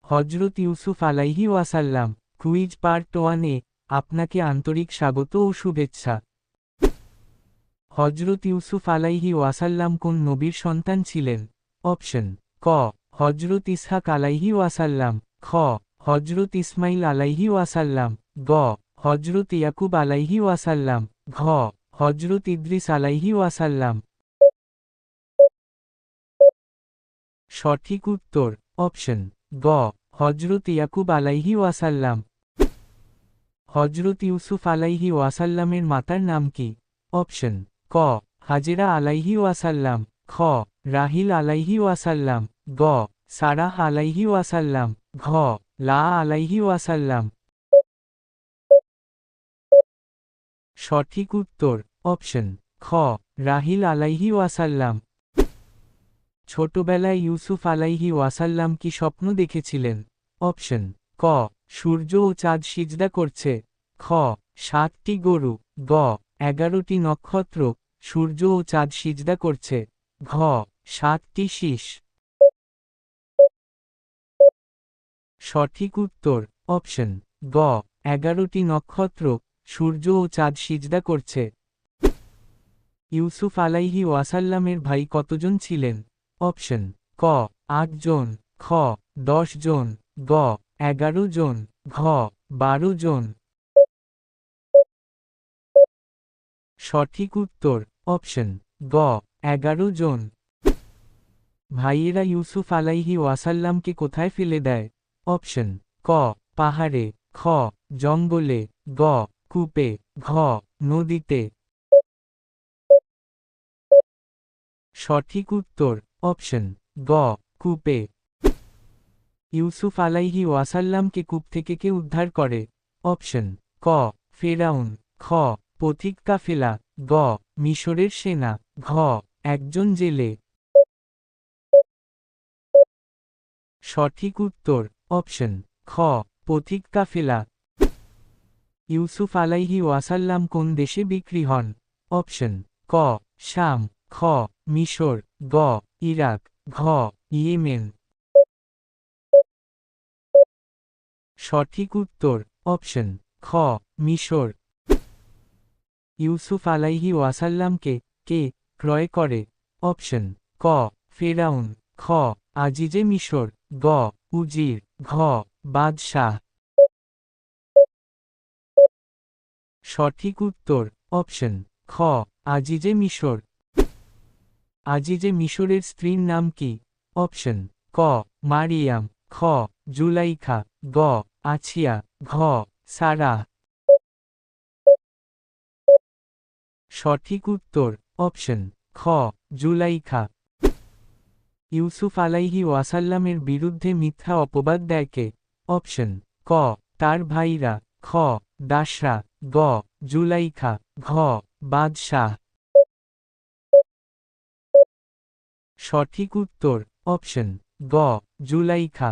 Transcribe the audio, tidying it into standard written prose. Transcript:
হজরত ইউসুফ আলাইহি ওয়াসাল্লাম। কুইজ পার্ট 1-এ আপনাকে আন্তরিক স্বাগত ও শুভেচ্ছা। হজরত ইউসুফ আলাইহি ওয়াসাল্লাম কোন নবীর সন্তান ছিলেন? অপশন: ক হজরত ইসহাক আলাইহি ওয়াসাল্লাম, খ হজরত ইসমাইল আলাইহি ওয়াসাল্লাম, গ হজরত ইয়াকুব আলাইহি ওয়াসাল্লাম, ঘ হজরত ইদ্রিস আলাইহি ওয়াসাল্লাম। সঠিক উত্তর অপশন গ হজরত ইয়াকুব আলাইহি ওয়াসাল্লাম। হজরত ইউসুফ আলাইহি ওয়াসাল্লামের মাতার নাম কি? অপশন: ক হাজেরা আলাইহি ওয়াসাল্লাম, খ রাহিল আলাইহি ওয়াসাল্লাম, গ সারাহ আলাইহি ওয়াসাল্লাম, ঘ লা আলাইহি ওয়াসাল্লাম। সঠিক উত্তর অপশন খ রাহিল আলাইহি ওয়াসাল্লাম। ছোটবেলায় ইউসুফ আলাইহি ওয়াসাল্লাম কি স্বপ্ন দেখেছিলেন? অপশন: ক সূর্য ও চাঁদ সিজদা করছে, খ 7টি গরু, গ 11টি নক্ষত্র সূর্য ও চাঁদ সিজদা করছে, ঘ 7টি শীষ। সঠিক উত্তর অপশন গ 11টি নক্ষত্র সূর্য ও চাঁদ সিজদা করছে। ইউসুফ আলাইহি ওয়াসাল্লামের ভাই কতজন ছিলেন? অপশন: ক 8 জন, খ 10 জন, গ 11 জন, ঘ 12 জন। সঠিক উত্তর অপশন গ 11 জন। ভাইয়েরা ইউসুফ আলাইহি ওয়াসাল্লামকে কোথায় ফেলে দেয়? অপশন: ক পাহাড়ে, খ জঙ্গলে, গ কূপে, ঘ নদীতে। সঠিক উত্তর অপশন গ কূপে। ইউসুফ আলাইহি ওয়াসাল্লামকে কূপ থেকে কে উদ্ধার করে? অপশন: ক ফেরাউন, খ পথিক কাফেলা, গ মিশরের সেনা, ঘ একজন জেলে। সঠিক উত্তর অপশন খ পথিক কাফেলা। ইউসুফ আলাইহি ওয়াসাল্লাম কোন দেশে বিক্রি হন? অপশন: ক শাম, খ মিশর, গ ইরাক, ঘ ইয়েমেন। সঠিক উত্তর অপশন খ মিশর। ইউসুফ আলাইহি ওয়াসাল্লামকে কে ক্রয় করে? অপশন: ক ফেরাউন, খ আজিজে মিশর, গ উজির, ঘ বাদশাহ। সঠিক উত্তর অপশন খ আজিজে মিশর। আজিজে মিশরের স্ত্রীর নাম কি? অপশন: ক মারিয়াম, খ জুলাইখা, গ আছিয়া, ঘ সারাহ। সঠিক উত্তর অপশন খ জুলাইখা। ইউসুফ আলাইহি ওয়াসাল্লামের বিরুদ্ধে মিথ্যা অপবাদ দেয় কে? অপশন: ক তার ভাইরা, খ দাসরা, গ জুলাইখা, ঘ বাদশাহ। সঠিক উত্তর অপশন গ জুলাইখা।